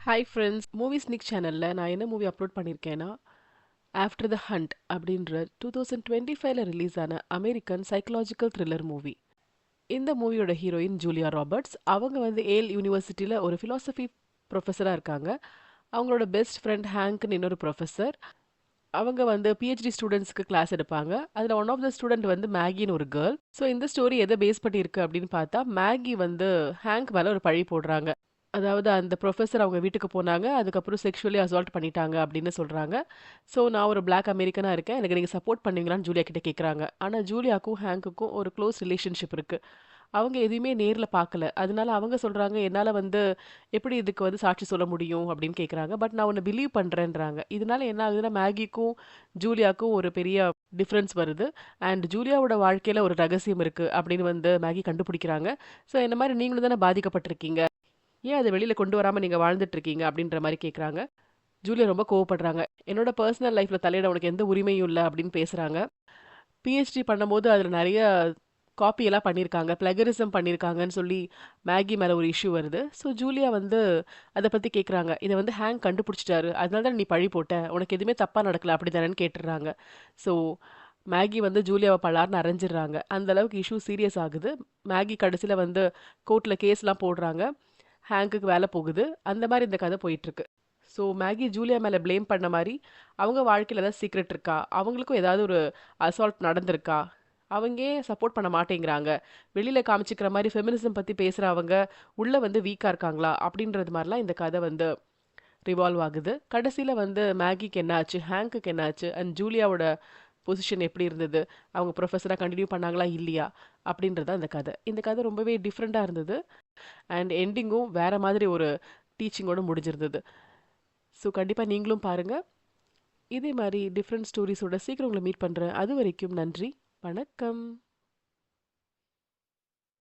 Hi friends, movie sneak சேனலில் நான் என்ன மூவி அப்லோட் பண்ணியிருக்கேன்னா, ஆஃப்டர் த ஹண்ட் அப்படின்ற 2025ல ரிலீஸ் ஆன அமெரிக்கன் சைக்கலாஜிக்கல் த்ரில்லர் மூவி. இந்த மூவியோட ஹீரோயின் ஜூலியா ராபர்ட்ஸ். அவங்க வந்து ஏல் யூனிவர்சிட்டியில் ஒரு ஃபிலாசபி ப்ரொஃபஸராக இருக்காங்க. அவங்களோட பெஸ்ட் ஃப்ரெண்ட் ஹேங்க்னு இன்னொரு ப்ரொஃபஸர். அவங்க வந்து பிஹெச்டி ஸ்டூடெண்ட்ஸ்க்கு கிளாஸ் எடுப்பாங்க. அதில் ஒன் ஆஃப் த ஸ்டூடெண்ட் வந்து மேகின்னு ஒரு கேர்ள். ஸோ இந்த ஸ்டோரி எதை பேஸ் பண்ணியிருக்கு அப்படின்னு பார்த்தா, மேகி வந்து ஹேங்க் மேலே ஒரு பழி போடுறாங்க. அதாவது அந்த ப்ரொஃபஸர் அவங்க வீட்டுக்கு போனாங்க. அதுக்கப்புறம் செக்ஷுவலி அசால்ட் பண்ணிட்டாங்க அப்படின்னு சொல்றாங்க. ஸோ நான் ஒரு பிளாக் அமெரிக்கனா இருக்கேன். எனக்கு நீங்க சப்போர்ட் பண்ணுவீங்களான்னு ஜூலியா கிட்ட கேட்குறாங்க. ஆனா ஜூலியாக்கும் ஹேங்க்குக்கும் ஒரு க்ளோஸ் ரிலேஷன்ஷிப் இருக்கு. அவங்க எதையுமே நேர்ல பார்க்கல. அதனால அவங்க சொல்றாங்க, என்னால வந்து எப்படி இதுக்கு வந்து சாட்சி சொல்ல முடியும் அப்படின்னு கேட்குறாங்க. பட் நான் உன்னை பிலீவ் பண்றேன்றாங்க. இதனால என்ன ஆகுதுன்னா, மேகிக்கும் ஜூலியாக்கும் ஒரு பெரிய டிஃப்ரென்ஸ் வருது. அண்ட் ஜூலியாவோட வாழ்க்கையில ஒரு ரகசியம் இருக்கு அப்படின்னு வந்து மேகி கண்டுபிடிக்கிறாங்க. ஸோ இந்த மாதிரி நீங்களும் தானே பாதிக்கப்பட்டிருக்கீங்க. ஏன் அத வெளியில கொண்டு வராம நீங்க வாழ்ந்துட்டு இருக்கீங்க? அப்படின்ற மாரி கேட்குறாங்க. ஜூலியா ரொம்ப கோவப்படுறாங்க. என்னோட பர்சனல் லைஃப்ல தலையிட உனக்கு எந்த உரிமையும் இல்ல அப்படின்னு பேசுறாங்க. பிஹெச்டி பண்ணும்போது அதுல நெறைய காப்பி எல்லாம் பண்ணியிருக்காங்க. பிளகரிசம் பண்ணியிருக்காங்கன்னு சொல்லி மேகி மேல ஒரு இஷ்யூ வருது. ஸோ ஜூலியா வந்து அத பத்தி கேட்குறாங்க. இத வந்து ஹேங்க் கண்டுபிடிச்சிட்டாரு. அதனால தான் நீ பழி போட்ட. உனக்கு எதுவுமே தப்பா நடக்கல அப்படிதானேன்னு கேட்டுர்றாங்க. ஸோ மேகி வந்து ஜூலியாவ பலார்ன்னு அரைஞ்சிடுறாங்க. அந்த அளவுக்கு இஷ்யூ சீரியஸ் ஆகுது. மேகி கடைசில வந்து கோர்ட்ல கேஸ்லாம் போடுறாங்க. ஹேங்க்குக்கு வேலை போகுது. அந்த மாரி இந்த கதை போயிட்டுருக்கு. ஸோ மேகி ஜூலியா மேல ப்ளேம் பண்ண மாரி, அவங்க வாழ்க்கையில ஏதாவது சீக்ரெட் இருக்கா? அவங்களுக்கும் ஏதாவது ஒரு அசால்ட் நடந்திருக்கா? அவங்க ஏன் சப்போர்ட் பண்ண மாட்டேங்கிறாங்க? வெளியில காமிச்சுக்கிற மாரி ஃபெமினிசம் பத்தி பேசுற அவங்க, உள்ள வந்து வீக்கா இருக்காங்களா? அப்படின்றது மாரிலாம் இந்த கதை வந்து ரிவால்வ் ஆகுது. கடைசியில வந்து மேகிக்கு என்ன ஆச்சு? ஹேங்க்குக்கு என்ன ஆச்சு? அண்ட் ஜூலியாவோட பொசிஷன் எப்படி இருந்தது? அவங்க ப்ரொஃபஸரா கன்டின்யூ பண்ணாங்களா? இல்லையா? அப்படின்றது தான் இந்த கதை. இந்த கதை ரொம்பவே டிஃப்ரெண்ட்டா இருந்தது. அண்ட் எண்டிங்கும் வேற மாதிரி ஒரு டீச்சிங்கோட முடிஞ்சிருந்தது. ஸோ கண்டிப்பா நீங்களும் பாருங்க. இதே மாரி டிஃப்ரெண்ட் ஸ்டோரீஸோட சீக்கிரம் உங்கள மீட் பண்றேன். அதுவரைக்கும் நன்றி. வணக்கம்.